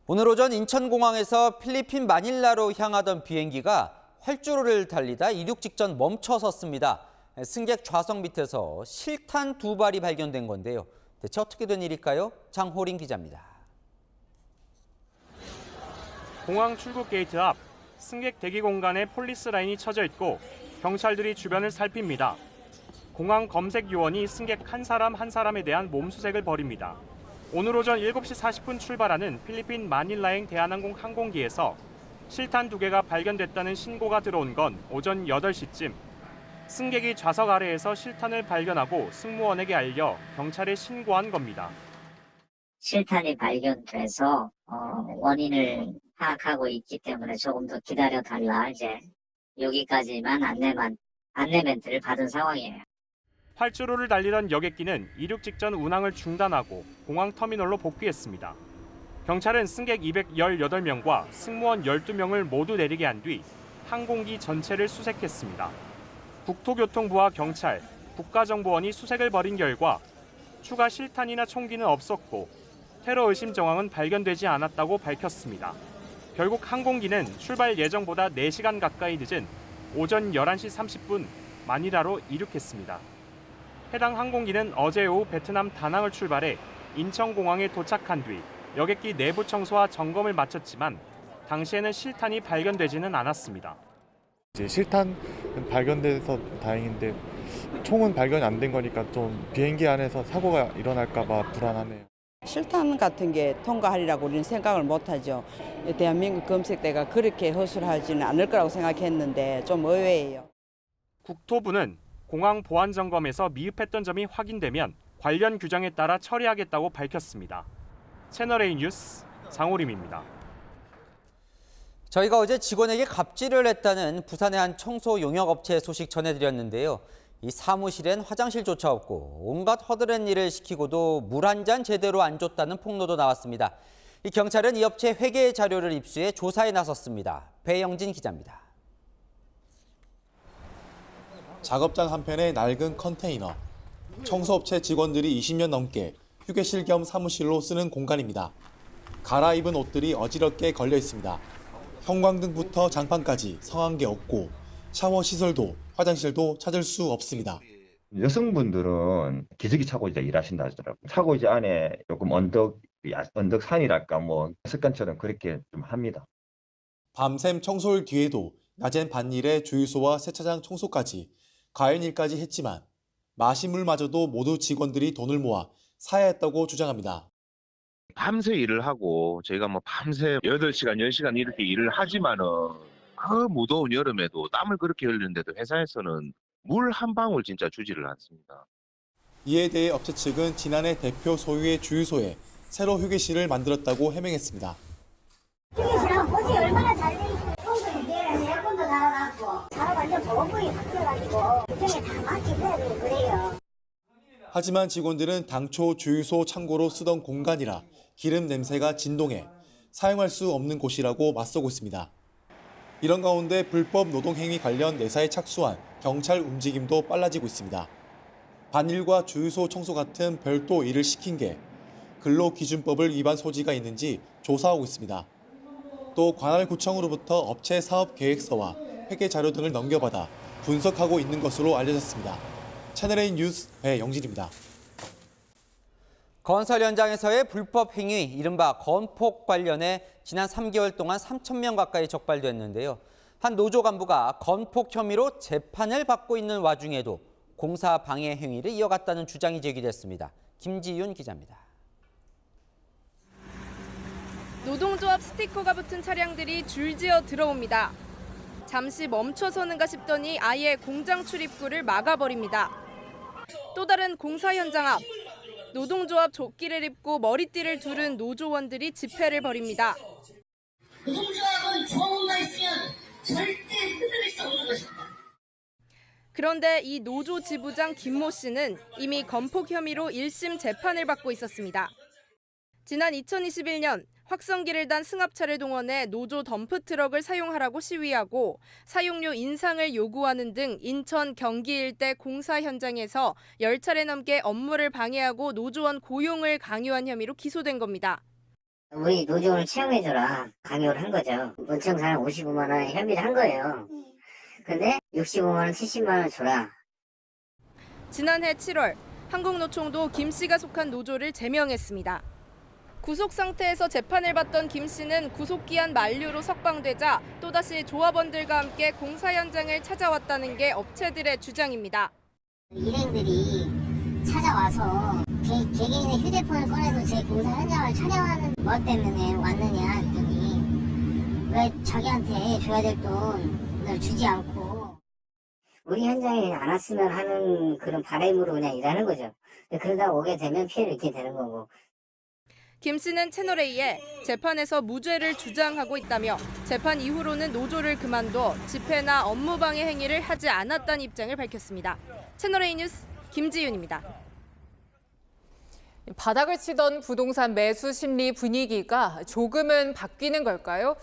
오늘 오전 인천공항에서 필리핀 마닐라로 향하던 비행기가 활주로를 달리다 이륙 직전 멈춰 섰습니다. 승객 좌석 밑에서 실탄 2발이 발견된 건데요. 대체 어떻게 된 일일까요? 장호린 기자입니다. 공항 출국 게이트 앞 승객 대기 공간에 폴리스 라인이 쳐져 있고 경찰들이 주변을 살핍니다. 공항 검색 요원이 승객 한 사람에 대한 몸수색을 벌입니다. 오늘 오전 7시 40분 출발하는 필리핀 마닐라행 대한항공 항공기에서 실탄 2개가 발견됐다는 신고가 들어온 건 오전 8시쯤. 승객이 좌석 아래에서 실탄을 발견하고 승무원에게 알려 경찰에 신고한 겁니다. 실탄이 발견돼서 원인을 파악하고 있기 때문에 조금 더 기다려달라, 이제 여기까지만 안내 멘트를 받은 상황이에요. 활주로를 달리던 여객기는 이륙 직전 운항을 중단하고 공항 터미널로 복귀했습니다. 경찰은 승객 218명과 승무원 12명을 모두 내리게 한 뒤 항공기 전체를 수색했습니다. 국토교통부와 경찰, 국가정보원이 수색을 벌인 결과 추가 실탄이나 총기는 없었고 테러 의심 정황은 발견되지 않았다고 밝혔습니다. 결국 항공기는 출발 예정보다 4시간 가까이 늦은 오전 11시 30분 마닐라로 이륙했습니다. 해당 항공기는 어제 오후 베트남 다낭을 출발해 인천공항에 도착한 뒤 여객기 내부 청소와 점검을 마쳤지만 당시에는 실탄이 발견되지는 않았습니다. 이제 실탄 발견돼서 다행인데 총은 발견이 안 된 거니까 좀 비행기 안에서 사고가 일어날까 봐 불안하네요. 실탄 같은 게 통과하리라고 우리는 생각을 못하죠. 대한민국 검색대가 그렇게 허술하지는 않을 거라고 생각했는데 좀 의외예요. 국토부는 공항 보안 점검에서 미흡했던 점이 확인되면 관련 규정에 따라 처리하겠다고 밝혔습니다. 채널A 뉴스 장호림입니다. 저희가 어제 직원에게 갑질을 했다는 부산의 한 청소 용역업체 소식 전해드렸는데요. 이 사무실엔 화장실조차 없고 온갖 허드렛 일을 시키고도 물 한 잔 제대로 안 줬다는 폭로도 나왔습니다. 이 경찰은 이 업체 회계 자료를 입수해 조사에 나섰습니다. 배영진 기자입니다. 작업장 한편의 낡은 컨테이너. 청소업체 직원들이 20년 넘게 휴게실 겸 사무실로 쓰는 공간입니다. 갈아입은 옷들이 어지럽게 걸려 있습니다. 형광등부터 장판까지 성한 게 없고 샤워 시설도 화장실도 찾을 수 없습니다. 여성분들은 기저귀 차고 이제 일하신다 하더라고요. 차고 이제 안에 조금 언덕산이랄까 뭐 습관처럼 그렇게 좀 합니다. 밤샘 청소일 뒤에도 낮엔 밭일에 주유소와 세차장 청소까지 과연 일까지 했지만 마시물마저도 모두 직원들이 돈을 모아 사야 했다고 주장합니다. 밤새 일을 하고 저희가 뭐 밤새 8시간, 10시간 이렇게 일을 하지만은 그 무더운 여름에도 땀을 그렇게 흘리는데도 회사에서는 물 한 방울 진짜 주지를 않습니다. 이에 대해 업체 측은 지난해 대표 소유의 주유소에 새로 휴게실을 만들었다고 해명했습니다. 휴게실은 옷이 얼마나 잘 돼 있고 청소기 내에는 에어컨도 달아놨고 차가 완전 보온풍이 바뀌어가지고 그중에 다 막히고 그래요. 하지만 직원들은 당초 주유소 창고로 쓰던 공간이라 기름 냄새가 진동해 사용할 수 없는 곳이라고 맞서고 있습니다. 이런 가운데 불법 노동행위 관련 내사에 착수한 경찰 움직임도 빨라지고 있습니다. 반일과 주유소 청소 같은 별도 일을 시킨 게 근로기준법을 위반 소지가 있는지 조사하고 있습니다. 또 관할구청으로부터 업체 사업 계획서와 회계 자료 등을 넘겨받아 분석하고 있는 것으로 알려졌습니다. 채널A 뉴스 배영진입니다. 건설 현장에서의 불법 행위, 이른바 건폭 관련해 지난 3개월 동안 3,000명 가까이 적발됐는데요. 한 노조 간부가 건폭 혐의로 재판을 받고 있는 와중에도 공사 방해 행위를 이어갔다는 주장이 제기됐습니다. 김지윤 기자입니다. 노동조합 스티커가 붙은 차량들이 줄지어 들어옵니다. 잠시 멈춰서는가 싶더니 아예 공장 출입구를 막아버립니다. 또 다른 공사 현장 앞, 노동조합 조끼를 입고 머리띠를 두른 노조원들이 집회를 벌입니다. 노동조합은 조합원만 있으면 절대 흔들릴 수 없는 것입니다. 그런데 이 노조 지부장 김모 씨는 이미 건폭 혐의로 1심 재판을 받고 있었습니다. 지난 2021년 확성기를 단 승합차를 동원해 노조 덤프트럭을 사용하라고 시위하고 사용료 인상을 요구하는 등 인천, 경기 일대 공사 현장에서 10차례 넘게 업무를 방해하고 노조원 고용을 강요한 혐의로 기소된 겁니다. 우리 노조원을 채용해줘라 강요를 한 거죠. 원청사는 55만 원에 혐의를 한 거예요. 근데 65만 원, 70만 원 줘라. 지난해 7월 한국노총도 김 씨가 속한 노조를 제명했습니다. 구속 상태에서 재판을 받던 김 씨는 구속기한 만료로 석방되자 또다시 조합원들과 함께 공사 현장을 찾아왔다는 게 업체들의 주장입니다. 일행들이 찾아와서 개개인의 휴대폰을 꺼내서 제 공사 현장을 촬영하는 것 때문에 왔느냐 했더니 왜 자기한테 줘야 될 돈을 주지 않고 우리 현장에 안 왔으면 하는 그런 바람으로 그냥 일하는 거죠. 그러다 오게 되면 피해를 입게 되는 거고. 김 씨는 채널A에 재판에서 무죄를 주장하고 있다며 재판 이후로는 노조를 그만둬 집회나 업무방해 행위를 하지 않았다는 입장을 밝혔습니다. 채널A 뉴스 김지윤입니다. 바닥을 치던 부동산 매수 심리 분위기가 조금은 바뀌는 걸까요?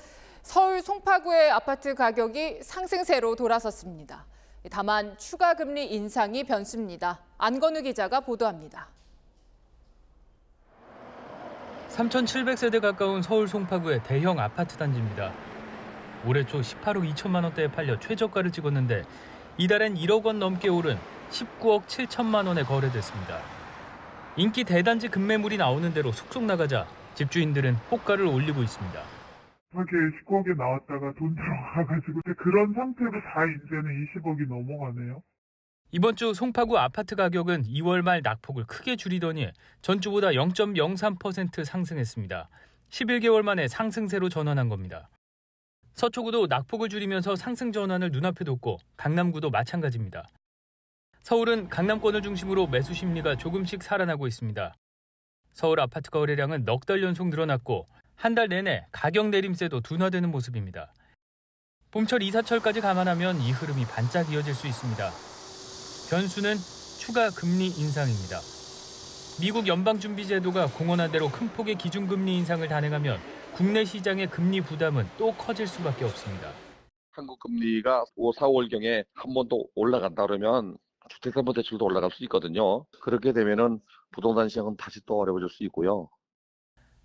서울 송파구의 아파트 가격이 상승세로 돌아섰습니다. 다만 추가 금리 인상이 변수입니다. 안건우 기자가 보도합니다. 3,700세대 가까운 서울 송파구의 대형 아파트 단지입니다. 올해 초 18억 2천만 원대에 팔려 최저가를 찍었는데 이달엔 1억 원 넘게 오른 19억 7천만 원에 거래됐습니다. 인기 대단지 급매물이 나오는 대로 속속 나가자 집주인들은 호가를 올리고 있습니다. 하게 19억에 나왔다가 돈 들어가가지고 그런 상태로 다 이제는 20억이 넘어가네요. 이번 주 송파구 아파트 가격은 2월 말 낙폭을 크게 줄이더니 전주보다 0.03% 상승했습니다. 11개월 만에 상승세로 전환한 겁니다. 서초구도 낙폭을 줄이면서 상승 전환을 눈앞에 뒀고 강남구도 마찬가지입니다. 서울은 강남권을 중심으로 매수 심리가 조금씩 살아나고 있습니다. 서울 아파트 거래량은 넉 달 연속 늘어났고 한 달 내내 가격 내림세도 둔화되는 모습입니다. 봄철 이사철까지 감안하면 이 흐름이 반짝 이어질 수 있습니다. 변수는 추가 금리 인상입니다. 미국 연방준비제도가 공언한 대로 큰 폭의 기준금리 인상을 단행하면 국내 시장의 금리 부담은 또 커질 수밖에 없습니다. 한국 금리가 5, 4월경에 한 번 더 올라간다 그러면 주택담보대출도 올라갈 수 있거든요. 그렇게 되면은 부동산 시장은 다시 또 어려워질 수 있고요.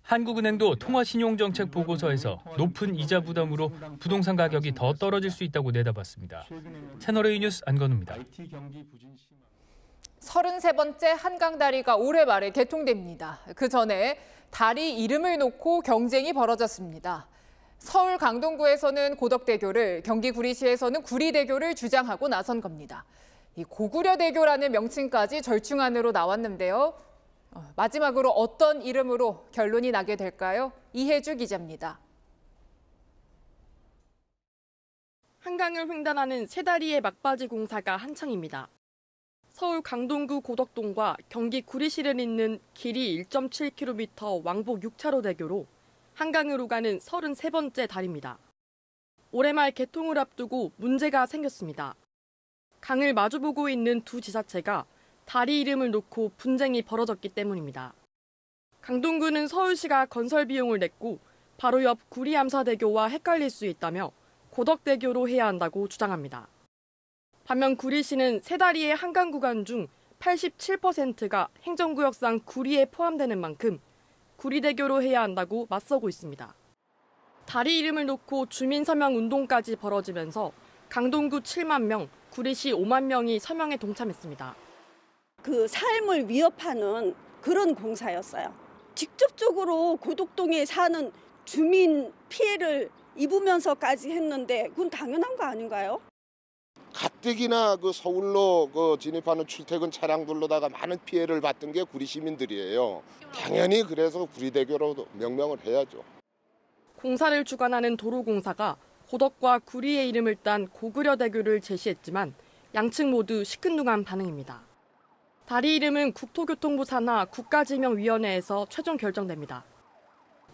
한국은행도 통화신용정책 보고서에서 높은 이자 부담으로 부동산 가격이 더 떨어질 수 있다고 내다봤습니다. 채널A 뉴스 안건우입니다. 33번째 한강다리가 올해 말에 개통됩니다. 그 전에 다리 이름을 놓고 경쟁이 벌어졌습니다. 서울 강동구에서는 고덕대교를, 경기 구리시에서는 구리대교를 주장하고 나선 겁니다. 이 고구려대교라는 명칭까지 절충안으로 나왔는데요. 마지막으로 어떤 이름으로 결론이 나게 될까요? 이혜주 기자입니다. 한강을 횡단하는 세 다리의 막바지 공사가 한창입니다. 서울 강동구 고덕동과 경기 구리시를 잇는 길이 1.7km 왕복 6차로 대교로 한강으로 가는 33번째 다리입니다. 올해 말 개통을 앞두고 문제가 생겼습니다. 강을 마주보고 있는 두 지자체가 다리 이름을 놓고 분쟁이 벌어졌기 때문입니다. 강동구는 서울시가 건설 비용을 냈고 바로 옆 구리암사대교와 헷갈릴 수 있다며 고덕대교로 해야 한다고 주장합니다. 반면 구리시는 세 다리의 한강 구간 중 87%가 행정구역상 구리에 포함되는 만큼 구리대교로 해야 한다고 맞서고 있습니다. 다리 이름을 놓고 주민서명 운동까지 벌어지면서 강동구 7만 명, 구리시 5만 명이 서명에 동참했습니다. 그 삶을 위협하는 그런 공사였어요. 직접적으로 고덕동에 사는 주민 피해를 입으면서까지 했는데 그건 당연한 거 아닌가요? 가뜩이나 그 서울로 그 진입하는 출퇴근 차량들로다가 많은 피해를 받던 게 구리 시민들이에요. 당연히 그래서 구리대교로 명명을 해야죠. 공사를 주관하는 도로공사가 고덕과 구리의 이름을 딴 고구려대교를 제시했지만 양측 모두 시큰둥한 반응입니다. 다리 이름은 국토교통부 산하 국가지명위원회에서 최종 결정됩니다.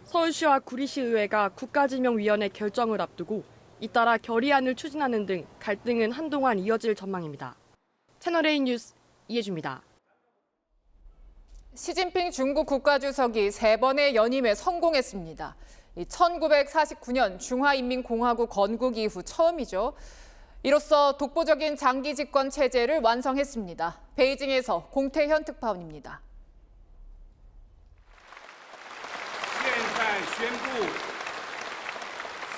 서울시와 구리시의회가 국가지명위원회 결정을 앞두고 잇따라 결의안을 추진하는 등 갈등은 한동안 이어질 전망입니다. 채널A 뉴스 이혜주입니다. 시진핑 중국 국가주석이 3번의 연임에 성공했습니다. 1949년 중화인민공화국 건국 이후 처음이죠. 이로써 독보적인 장기 집권 체제를 완성했습니다. 베이징에서 공태현 특파원입니다. 现在宣布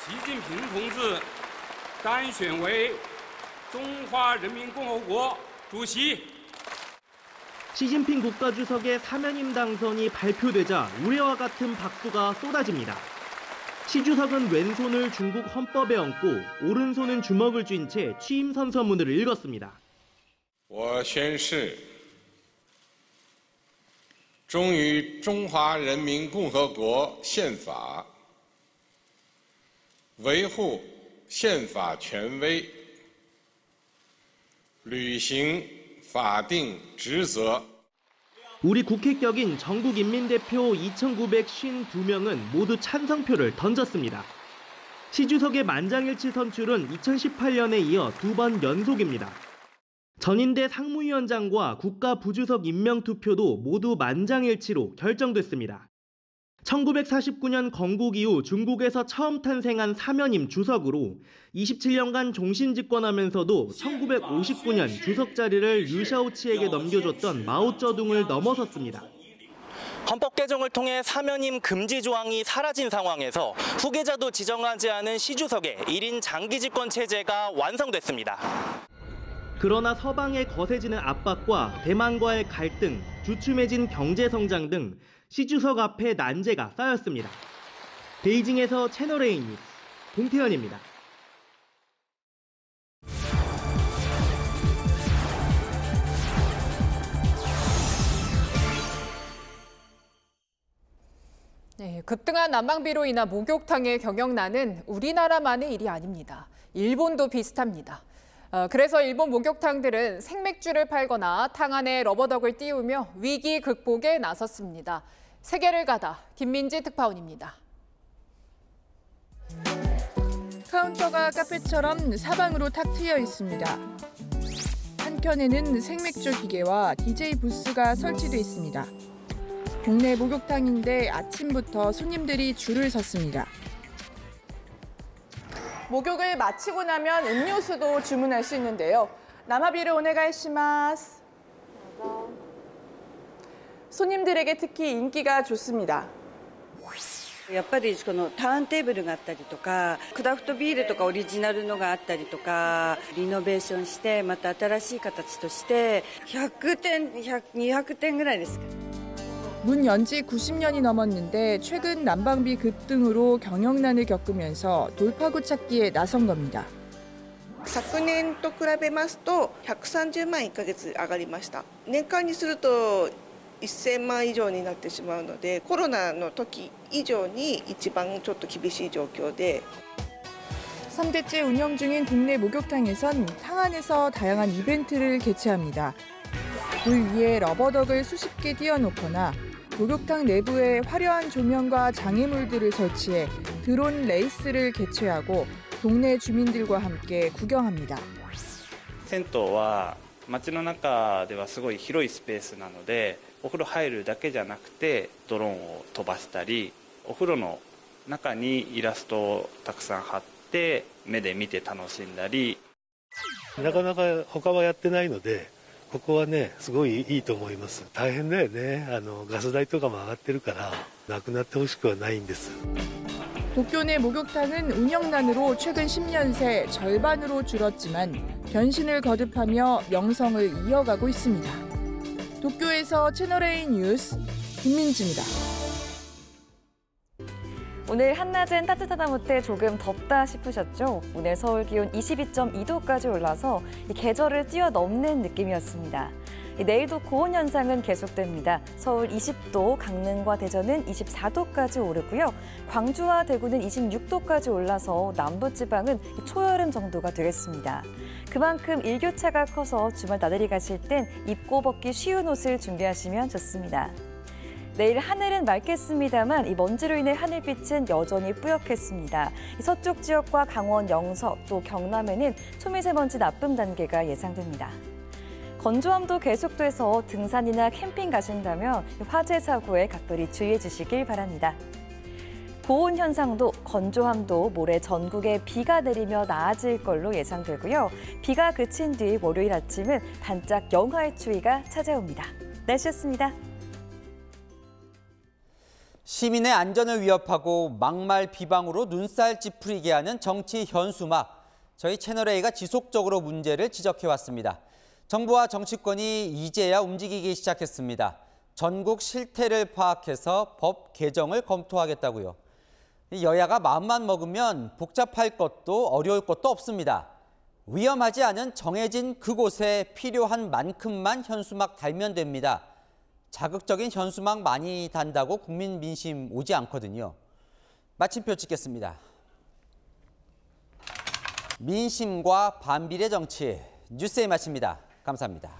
习近平同志当选为中华人民共和国主席。 시진핑 국가주석의 사면임 당선이 발표되자 우레와 같은 박수가 쏟아집니다. 시 주석은 왼손을 중국 헌법에 얹고 오른손은 주먹을 쥔 채 취임 선서문을 읽었습니다. 我宣誓忠于中华人民共和国宪法，维护宪法权威，履行法定职责。 우리 국회격인 전국인민대표 2,952명은 모두 찬성표를 던졌습니다. 시 주석의 만장일치 선출은 2018년에 이어 2번 연속입니다. 전인대 상무위원장과 국가부주석 임명투표도 모두 만장일치로 결정됐습니다. 1949년 건국 이후 중국에서 처음 탄생한 사면임 주석으로 27년간 종신 집권하면서도 1959년 주석 자리를 류샤오치에게 넘겨줬던 마오쩌둥을 넘어섰습니다. 헌법 개정을 통해 사면임 금지 조항이 사라진 상황에서 후계자도 지정하지 않은 시 주석의 1인 장기 집권 체제가 완성됐습니다. 그러나 서방의 거세지는 압박과 대만과의 갈등, 주춤해진 경제 성장 등 시 주석 앞에 난제가 쌓였습니다. 베이징에서 채널A 뉴스 공태현입니다. 네, 급등한 난방비로 인한 목욕탕의 경영난은 우리나라만의 일이 아닙니다. 일본도 비슷합니다. 그래서 일본 목욕탕들은 생맥주를 팔거나 탕 안에 러버덕을 띄우며 위기 극복에 나섰습니다. 세계를 가다 김민지 특파원입니다. 카운터가 카페처럼 사방으로 탁 트여 있습니다. 한켠에는 생맥주 기계와 DJ 부스가 설치돼 있습니다. 동네 목욕탕인데 아침부터 손님들이 줄을 섰습니다. 목욕을 마치고 나면 음료수도 주문할 수 있는데요. 나마비를 오네가이시마스. 손님들에게 특히 인기가 좋습니다. やっぱりこのターンテーブルがあったりとか、クラフトビールとかオリジナルのがあったりとか、リノベーションしてまた新しい形として100点、200点ぐらいです。 문 연지 90년이 넘었는데 최근 난방비 급등으로 경영난을 겪으면서 돌파구 찾기에 나선 겁니다. 昨年と比べますと130万1ヶ月上がりました。年間にすると1000万以上になってしまうので、コロナの時以上に一番ちょっと厳しい状況で 3대째 운영 중인 동네 목욕탕에선 탕 안에서 다양한 이벤트를 개최합니다. 물 위에 러버덕을 수십 개 띄워놓거나 목욕탕 내부에 화려한 조명과 장애물들을 설치해 드론 레이스를 개최하고 동네 주민들과 함께 구경합니다. 銭湯は街の中ではすごい広いスペースなので、お風呂入るだけじゃなくてドローンを飛ばしたり、お風呂の中にイラストをたくさん貼って目で見て楽しんだり。なかなか他はやってないので、ここはねすごいいいと思います。大変だよね。ガス代とかも上がってるからなくなってほしくはないんです。 도쿄 내 목욕탕은 운영난으로 최근 10년 새 절반으로 줄었지만 변신을 거듭하며 명성을 이어가고 있습니다. 도쿄에서 채널A 뉴스 김민지입니다. 오늘 한낮은 따뜻하다 못해 조금 덥다 싶으셨죠? 오늘 서울 기온 22.2도까지 올라서 계절을 뛰어넘는 느낌이었습니다. 내일도 고온 현상은 계속됩니다. 서울 20도, 강릉과 대전은 24도까지 오르고요. 광주와 대구는 26도까지 올라서 남부지방은 초여름 정도가 되겠습니다. 그만큼 일교차가 커서 주말 나들이 가실 땐 입고 벗기 쉬운 옷을 준비하시면 좋습니다. 내일 하늘은 맑겠습니다만 이 먼지로 인해 하늘빛은 여전히 뿌옇겠습니다. 서쪽 지역과 강원 영서 또 경남에는 초미세먼지 나쁨 단계가 예상됩니다. 건조함도 계속돼서 등산이나 캠핑 가신다면 화재 사고에 각별히 주의해 주시길 바랍니다. 고온 현상도 건조함도 모레 전국에 비가 내리며 나아질 걸로 예상되고요. 비가 그친 뒤 월요일 아침은 반짝 영하의 추위가 찾아옵니다. 날씨였습니다. 시민의 안전을 위협하고 막말 비방으로 눈살 찌푸리게 하는 정치 현수막. 저희 채널A가 지속적으로 문제를 지적해왔습니다. 정부와 정치권이 이제야 움직이기 시작했습니다. 전국 실태를 파악해서 법 개정을 검토하겠다고요. 여야가 마음만 먹으면 복잡할 것도 어려울 것도 없습니다. 위험하지 않은 정해진 그곳에 필요한 만큼만 현수막 달면 됩니다. 자극적인 현수막 많이 단다고 국민 민심 오지 않거든요. 마침표 찍겠습니다. 민심과 반비례 정치, 뉴스에 마칩니다. 감사합니다.